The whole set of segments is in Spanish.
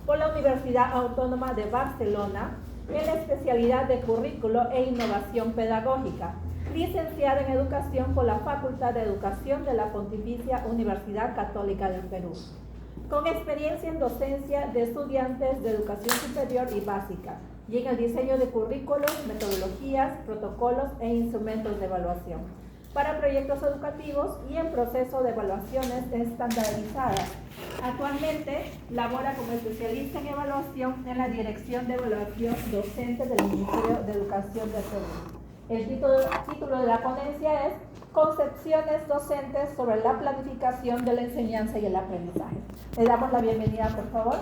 por la Universidad Autónoma de Barcelona en la especialidad de Currículo e Innovación Pedagógica, licenciada en Educación por la Facultad de Educación de la Pontificia Universidad Católica del Perú, con experiencia en docencia de estudiantes de educación superior y básica, y en el diseño de currículos, metodologías, protocolos e instrumentos de evaluación para proyectos educativos y en proceso de evaluaciones estandarizadas. Actualmente labora como especialista en evaluación en la Dirección de Evaluación Docente del Ministerio de Educación del Perú. El título de la ponencia es Concepciones docentes sobre la planificación de la enseñanza y el aprendizaje. Le damos la bienvenida, por favor.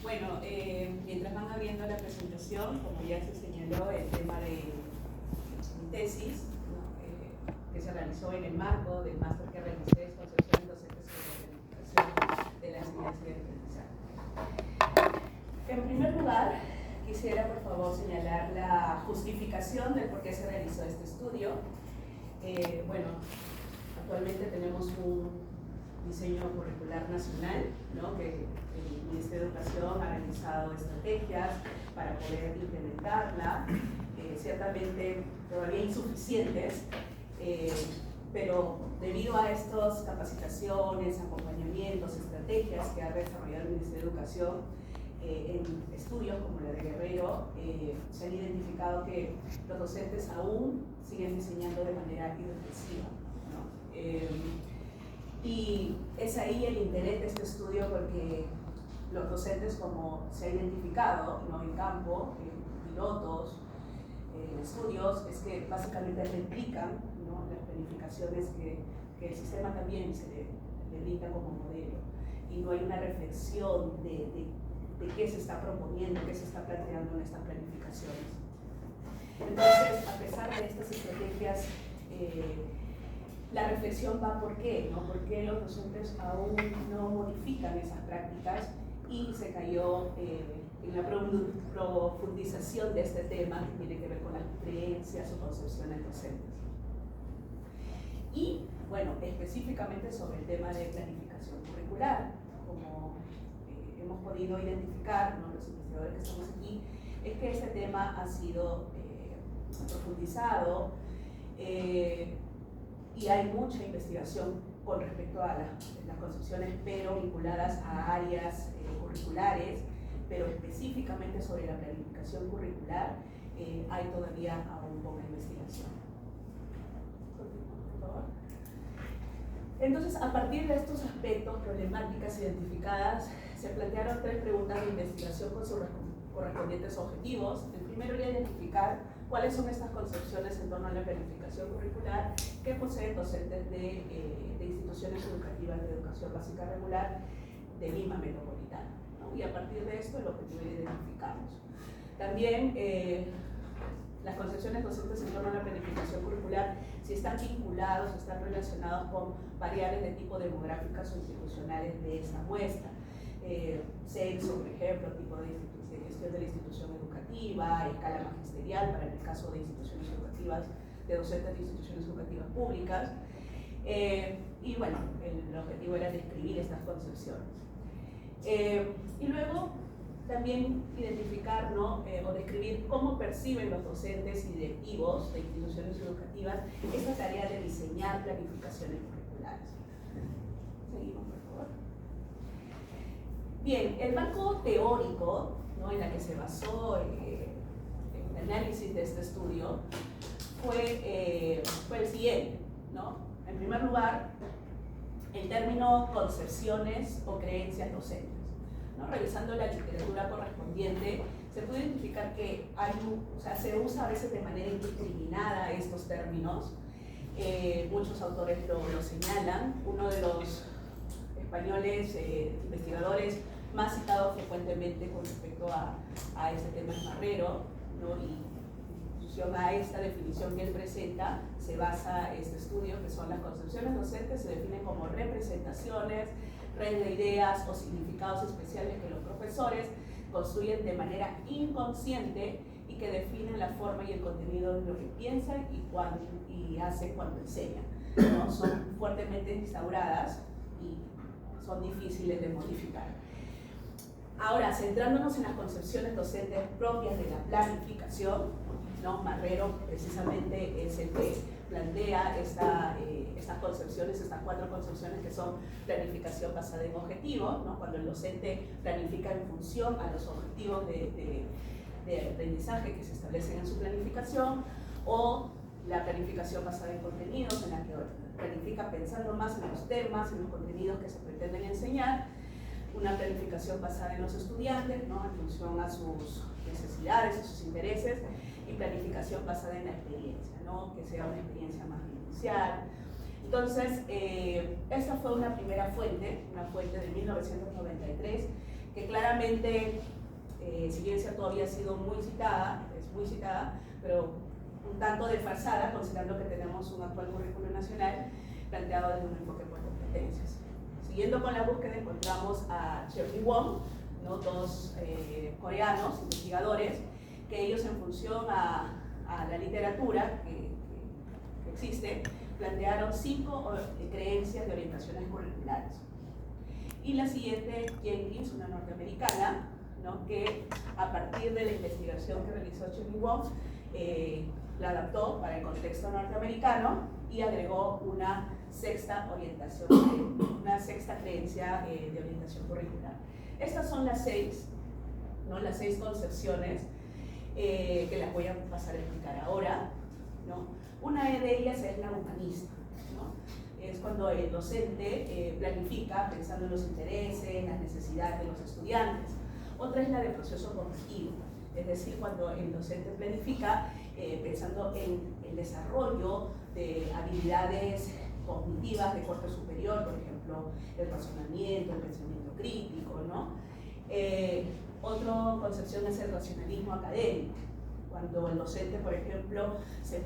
Bueno, mientras van abriendo la presentación, como ya se señaló, el tema de mi tesis, ¿no? Que se realizó en el marco del máster que realicé, Concepciones docentes sobre la planificación de la enseñanza y el aprendizaje. En primer lugar, quisiera por favor señalar la justificación del por qué se realizó este estudio. Bueno, actualmente tenemos un diseño curricular nacional, ¿no? Que el Ministerio de Educación ha realizado estrategias para poder implementarla, ciertamente todavía insuficientes, pero debido a estas capacitaciones, acompañamientos, estrategias que ha desarrollado el Ministerio de Educación en estudios como la de Guerrero, se han identificado que los docentes aún siguen diseñando de manera irreflexiva, ¿no? Y es ahí el interés de este estudio, porque los docentes, como se ha identificado, ¿no? En campo, en pilotos, en estudios, es que básicamente replican, ¿no? Las planificaciones que el sistema también se le brinda como modelo, y no hay una reflexión de qué se está proponiendo, qué se está planteando en estas planificaciones. Entonces, a pesar de estas estrategias, la reflexión va por qué, ¿no? ¿Por qué los docentes aún no modifican esas prácticas? Y se cayó en la profundización de este tema, que tiene que ver con las creencias o concepciones docentes. Y, bueno, específicamente sobre el tema de planificación curricular, como hemos podido identificar, ¿no? Los investigadores que estamos aquí, es que este tema ha sido profundizado, y hay mucha investigación con respecto a las concepciones, pero vinculadas a áreas curriculares, pero específicamente sobre la planificación curricular hay todavía aún poca investigación. Por favor. Entonces, a partir de estos aspectos, problemáticas identificadas, se plantearon 3 preguntas de investigación con sus correspondientes objetivos. El primero era identificar cuáles son estas concepciones en torno a la planificación curricular que poseen docentes de instituciones educativas de educación básica regular de Lima Metropolitana, ¿no? Y a partir de esto el objetivo era identificarlos. También las concepciones docentes en torno a la planificación curricular, si están vinculados, están relacionados con variables de tipo demográficas o institucionales de esta muestra. Sexo, por ejemplo, tipo de gestión de la institución educativa, escala magisterial para el caso de instituciones educativas, de docentes de instituciones educativas públicas. Y bueno, el objetivo era describir estas concepciones. Y luego también identificar, ¿no? O describir cómo perciben los docentes y directivos de instituciones educativas esta tarea de diseñar planificaciones curriculares. Seguimos, por favor. Bien, el marco teórico, ¿no? En la que se basó el análisis de este estudio fue el siguiente, ¿no? En primer lugar, el término concepciones o creencias docentes, ¿no? Revisando la literatura correspondiente, se puede identificar que se usa a veces de manera indiscriminada estos términos. Muchos autores lo señalan. Uno de los españoles investigadores más citado frecuentemente con respecto a este tema es Marrero, ¿no? Y en función a esta definición que él presenta, se basa este estudio, que son las concepciones docentes, se definen como representaciones, redes de ideas o significados especiales que los profesores construyen de manera inconsciente y que definen la forma y el contenido de lo que piensan y hacen cuando enseñan, ¿no? Son fuertemente instauradas y son difíciles de modificar. Ahora, centrándonos en las concepciones docentes propias de la planificación, ¿no? Marrero precisamente es el que plantea estas concepciones, estas 4 concepciones que son planificación basada en objetivos, ¿no? Cuando el docente planifica en función a los objetivos de aprendizaje que se establecen en su planificación, o la planificación basada en contenidos, en la que planifica pensando más en los temas, en los contenidos que se pretenden enseñar, una planificación basada en los estudiantes, ¿no? En función a sus necesidades, a sus intereses, y planificación basada en la experiencia, ¿no? Que sea una experiencia más vivencial. Entonces, esta fue una primera fuente, una fuente de 1993, que claramente, si bien todavía ha sido muy citada, es muy citada, pero un tanto desfasada, considerando que tenemos un actual currículo nacional planteado desde un enfoque por competencias. Siguiendo con la búsqueda, encontramos a Cheuk-Hee Won, ¿no? 2 coreanos, investigadores, que ellos, en función a la literatura que existe, plantearon 5 creencias de orientaciones curriculares. Y la siguiente, Jenkins, una norteamericana, ¿no? Que a partir de la investigación que realizó Cheuk-Hee Won, la adaptó para el contexto norteamericano y agregó una 6ª orientación, una 6ª creencia de orientación curricular. Estas son las 6, ¿no? Las 6 concepciones que las voy a pasar a explicar ahora, ¿no? Una de ellas es la humanista, ¿no? Es cuando el docente planifica pensando en los intereses, las necesidades de los estudiantes. Otra es la de proceso cognitivo, es decir, cuando el docente planifica pensando en el desarrollo de habilidades cognitivas de corte superior, por ejemplo, el razonamiento, el pensamiento crítico, ¿no? Otra concepción es el racionalismo académico, cuando el docente, por ejemplo, se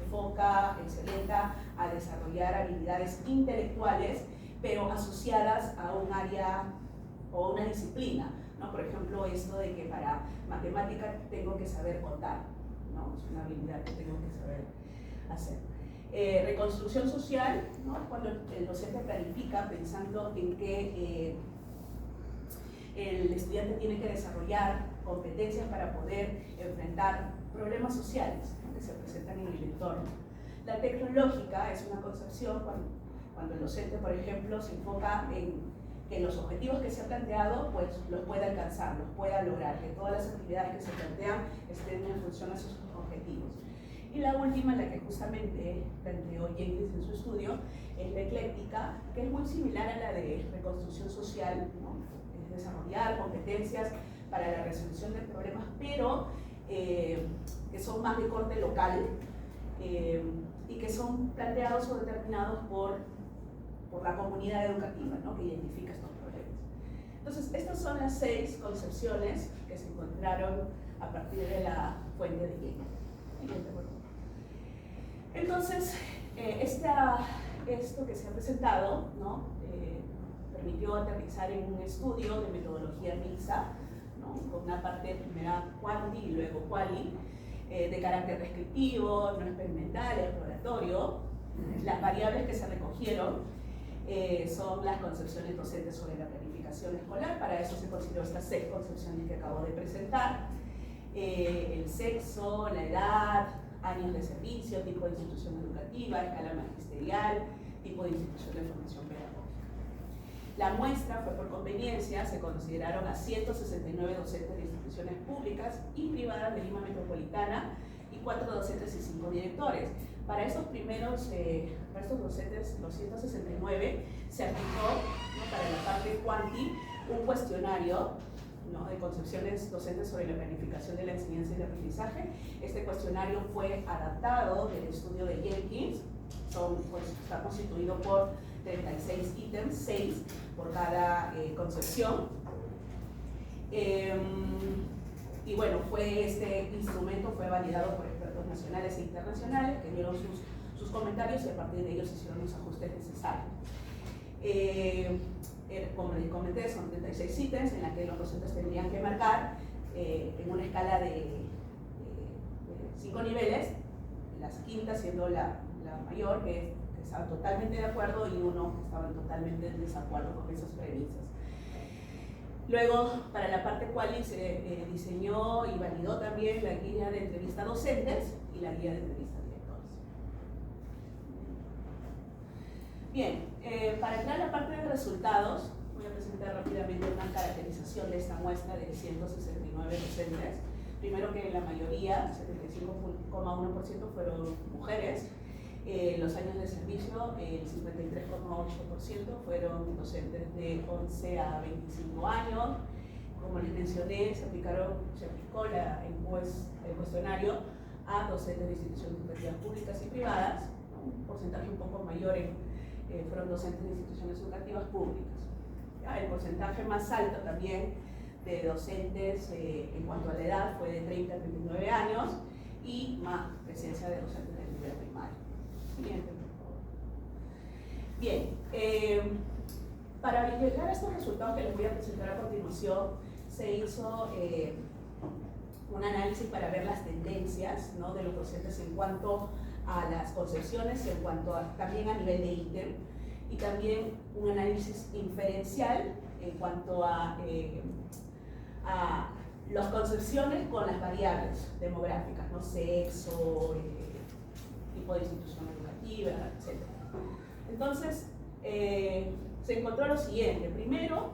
orienta a desarrollar habilidades intelectuales, pero asociadas a un área o una disciplina, ¿no? Por ejemplo, esto de que para matemática tengo que saber contar, ¿no? Es una habilidad que tengo que saber hacer. Reconstrucción social, ¿no? Cuando el docente planifica pensando en que el estudiante tiene que desarrollar competencias para poder enfrentar problemas sociales, ¿no? Que se presentan en el entorno. La tecnológica es una concepción cuando el docente, por ejemplo, se enfoca en que los objetivos que se ha planteado, pues los pueda alcanzar, los pueda lograr, que todas las actividades que se plantean estén en función a sus objetivos. Y la última, la que justamente planteó Jenkins en su estudio, es la ecléctica, que es muy similar a la de reconstrucción social, ¿no? Es desarrollar competencias para la resolución de problemas, pero que son más de corte local y que son planteados o determinados por la comunidad educativa, ¿no? Que identifica estos problemas. Entonces, estas son las 6 concepciones que se encontraron a partir de la fuente de Jenkins. Entonces, esto que se ha presentado, ¿no? Permitió aterrizar en un estudio de metodología mixta, ¿no? Con una parte primera quanti y luego quali, de carácter descriptivo, no experimental, exploratorio. Las variables que se recogieron son las concepciones docentes sobre la planificación escolar. Para eso se consideró estas 6 concepciones que acabo de presentar: el sexo, la edad, años de servicio, tipo de institución educativa, escala magisterial, tipo de institución de formación pedagógica. La muestra fue por conveniencia, se consideraron a 169 docentes de instituciones públicas y privadas de Lima Metropolitana y 4 docentes y 5 directores. Para estos docentes, los 169, se aplicó, ¿no? Para la parte quanti, un cuestionario, ¿no? De concepciones docentes sobre la planificación de la enseñanza y el aprendizaje. Este cuestionario fue adaptado del estudio de Jenkins, está constituido por 36 ítems, 6 por cada concepción. Y bueno, este instrumento fue validado por expertos nacionales e internacionales que dieron sus comentarios y a partir de ellos se hicieron los ajustes necesarios. como les comenté, son 36 ítems en la que los docentes tendrían que marcar en una escala de 5 niveles, las quintas siendo la mayor, que estaban totalmente de acuerdo, y uno que estaban totalmente en desacuerdo con esas premisas. Luego, para la parte quali se diseñó y validó también la guía de entrevista a docentes y la guía de entrevista a directores. Bien, para entrar a la parte de resultados, voy a presentar rápidamente una caracterización de esta muestra de 169 docentes. Primero que la mayoría, 75,1% fueron mujeres. Los años de servicio, el 53,8% fueron docentes de 11 a 25 años. Como les mencioné, se aplicó el cuestionario a docentes de instituciones educativas públicas y privadas. Un porcentaje un poco mayor fueron docentes de instituciones educativas públicas. El porcentaje más alto también de docentes en cuanto a la edad fue de 30 a 39 años y más presencia de docentes del nivel primario. Siguiente, por favor. Bien, para llegar a estos resultados que les voy a presentar a continuación, se hizo un análisis para ver las tendencias, ¿no?, de los docentes en cuanto a las concepciones, en cuanto también a nivel de ítem, y también un análisis inferencial en cuanto a las concepciones con las variables demográficas, ¿no?, sexo, tipo de institución educativa, etc. Entonces, se encontró lo siguiente. Primero,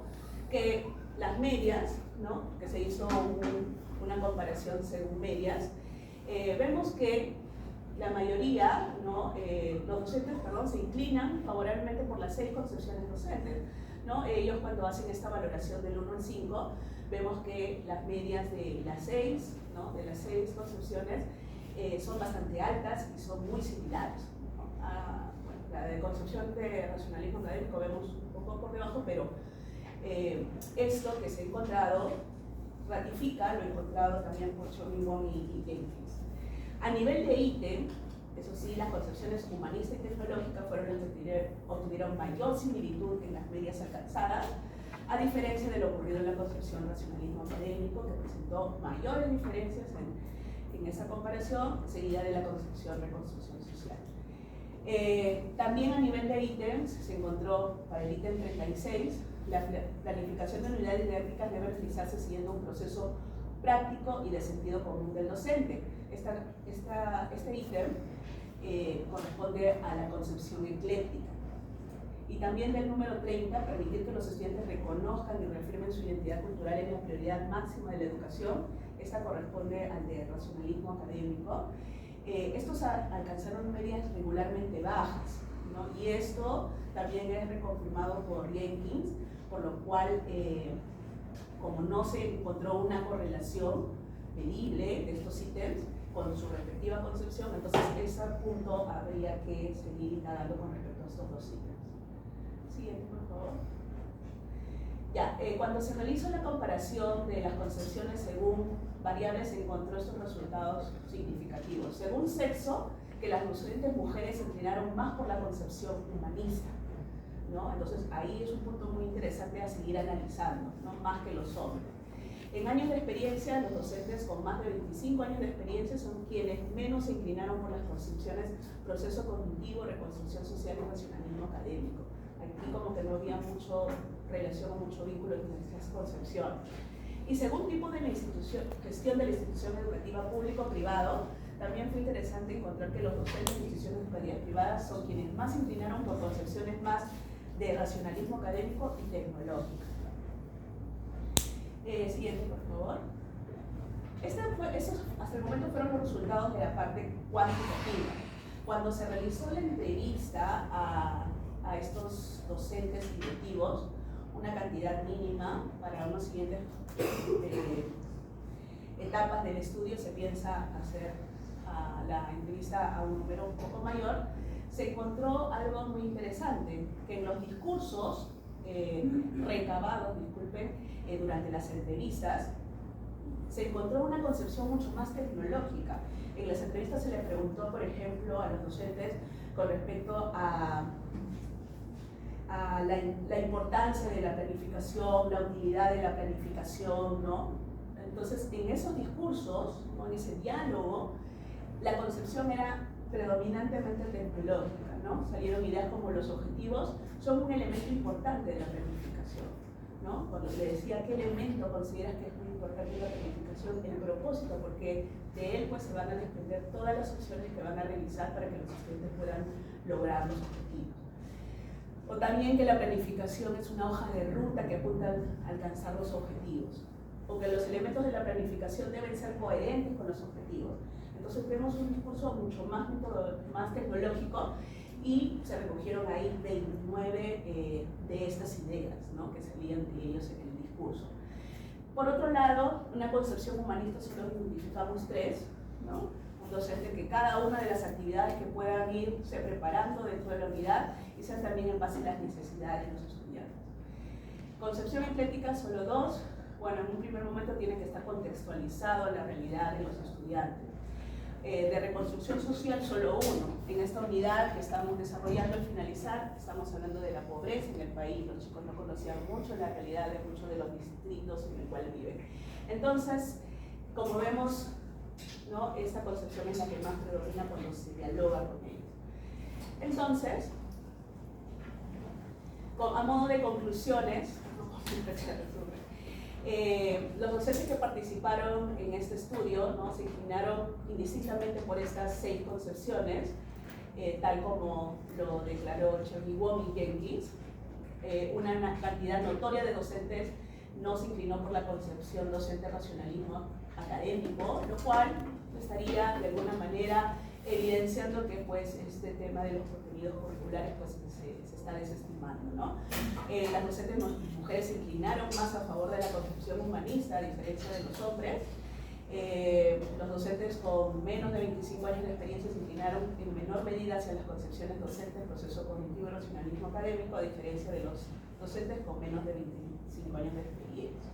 que las medias, ¿no?, que se hizo una comparación según medias, vemos que la mayoría, ¿no?, los docentes, se inclinan favorablemente por las 6 concepciones docentes, ¿no? Ellos, cuando hacen esta valoración del 1 al 5, vemos que las medias de las 6, ¿no?, de las 6 concepciones son bastante altas y son muy similares, ¿no? Bueno, la de concepción de racionalismo académico vemos un poco por debajo, pero esto que se ha encontrado ratifica lo encontrado también por Schoenbaum y Jenkins. A nivel de ítem, eso sí, las concepciones humanista y tecnológica fueron las que obtuvieron mayor similitud en las medias alcanzadas, a diferencia de lo ocurrido en la concepción racionalismo académico, que presentó mayores diferencias en esa comparación, seguida de la concepción reconstrucción social. También a nivel de ítems se encontró para el ítem 36, la planificación de unidades didácticas debe realizarse siguiendo un proceso práctico y de sentido común del docente. Este ítem corresponde a la concepción ecléctica. Y también del número 30, permitir que los estudiantes reconozcan y reafirmen su identidad cultural es la prioridad máxima de la educación. Esta corresponde al de racionalismo académico. Estos alcanzaron medias regularmente bajas, ¿no? Y esto también es reconfirmado por Jenkins, por lo cual, como no se encontró una correlación medible de estos ítems con su respectiva concepción, entonces ese punto habría que seguir indagando con respecto a estos dos ítems. Siguiente, por favor. Ya, cuando se realizó la comparación de las concepciones según variables, se encontró estos resultados significativos. Según sexo, que las docentes mujeres se inclinaron más por la concepción humanista, ¿no? Entonces ahí es un punto muy interesante a seguir analizando, ¿no?, más que los hombres. En años de experiencia, los docentes con más de 25 años de experiencia son quienes menos se inclinaron por las concepciones proceso cognitivo, reconstrucción social y racionalismo académico. Aquí como que no había mucha relación o mucho vínculo entre estas concepciones. Y según tipo de la institución, gestión de la institución educativa público-privado, también fue interesante encontrar que los docentes de instituciones educativas privadas son quienes más se inclinaron por concepciones más de racionalismo académico y tecnológico. Siguiente, por favor. Esos hasta el momento fueron los resultados de la parte cuantitativa. Cuando se realizó la entrevista a estos docentes directivos, una cantidad mínima para unas siguientes etapas del estudio, se piensa hacer la entrevista a un número un poco mayor, se encontró algo muy interesante, que en los discursos recabados, durante las entrevistas, se encontró una concepción mucho más tecnológica. En las entrevistas se le preguntó, por ejemplo, a los docentes con respecto a a la importancia de la planificación, la utilidad de la planificación, ¿no? Entonces, en esos discursos, ¿no? En ese diálogo, la concepción era predominantemente tecnológica, ¿no? Salieron ideas como los objetivos son un elemento importante de la planificación, ¿no? Cuando le decía qué elemento consideras que es muy importante la planificación, el propósito, porque de él pues se van a desprender todas las opciones que van a realizar para que los estudiantes puedan lograr los objetivos. O también que la planificación es una hoja de ruta que apunta a alcanzar los objetivos, o que los elementos de la planificación deben ser coherentes con los objetivos. Entonces vemos un discurso mucho más tecnológico y se recogieron ahí 29 de estas ideas, ¿no? Que salían de ellos en el discurso. Por otro lado, una concepción humanista solo identificamos 3, ¿no? Un docente que cada una de las actividades que puedan irse preparando dentro de la unidad y sean también en base a las necesidades de los estudiantes. Concepción ecléctica solo 2, bueno, en un primer momento tiene que estar contextualizado a la realidad de los estudiantes. De reconstrucción social solo 1. En esta unidad que estamos desarrollando al finalizar, estamos hablando de la pobreza en el país. Los chicos no conocían mucho la realidad de muchos de los distritos en el cual viven. Entonces, como vemos, ¿no? Esta concepción es la que más predomina cuando se dialoga con ellos. Entonces, a modo de conclusiones, los docentes que participaron en este estudio, ¿no? Se inclinaron indistintamente por estas 6 concepciones, tal como lo declaró Cherny-Wong y Jenkins. Una cantidad notoria de docentes no se inclinó por la concepción docente racionalismo académico, lo cual estaría de alguna manera evidenciando que pues, este tema de los contenidos curriculares pues, se está desestimando, ¿no? Las docentes mujeres se inclinaron más a favor de la concepción humanista, a diferencia de los hombres. Los docentes con menos de 25 años de experiencia se inclinaron en menor medida hacia las concepciones docentes, proceso cognitivo y racionalismo académico, a diferencia de los docentes con menos de 25 años de experiencia.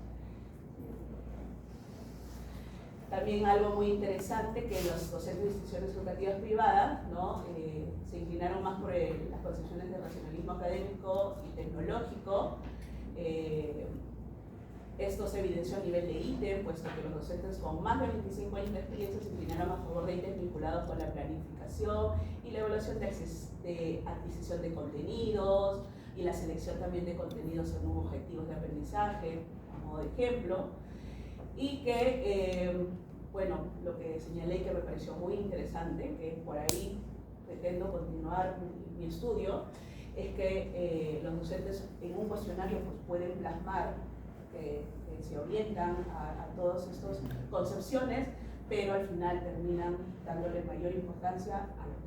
También algo muy interesante, que los docentes de instituciones educativas privadas, ¿no? Se inclinaron más por las concepciones de racionalismo académico y tecnológico. Esto se evidenció a nivel de ítem, puesto que los docentes con más de 25 años de experiencia se inclinaron a favor de ítems vinculados con la planificación y la evaluación de adquisición de contenidos y la selección también de contenidos según objetivos de aprendizaje, a modo de ejemplo. Y que, bueno, lo que señalé que me pareció muy interesante, que por ahí pretendo continuar mi estudio, es que los docentes en un cuestionario pues, pueden plasmar que se orientan a todas estas concepciones, pero al final terminan dándole mayor importancia a los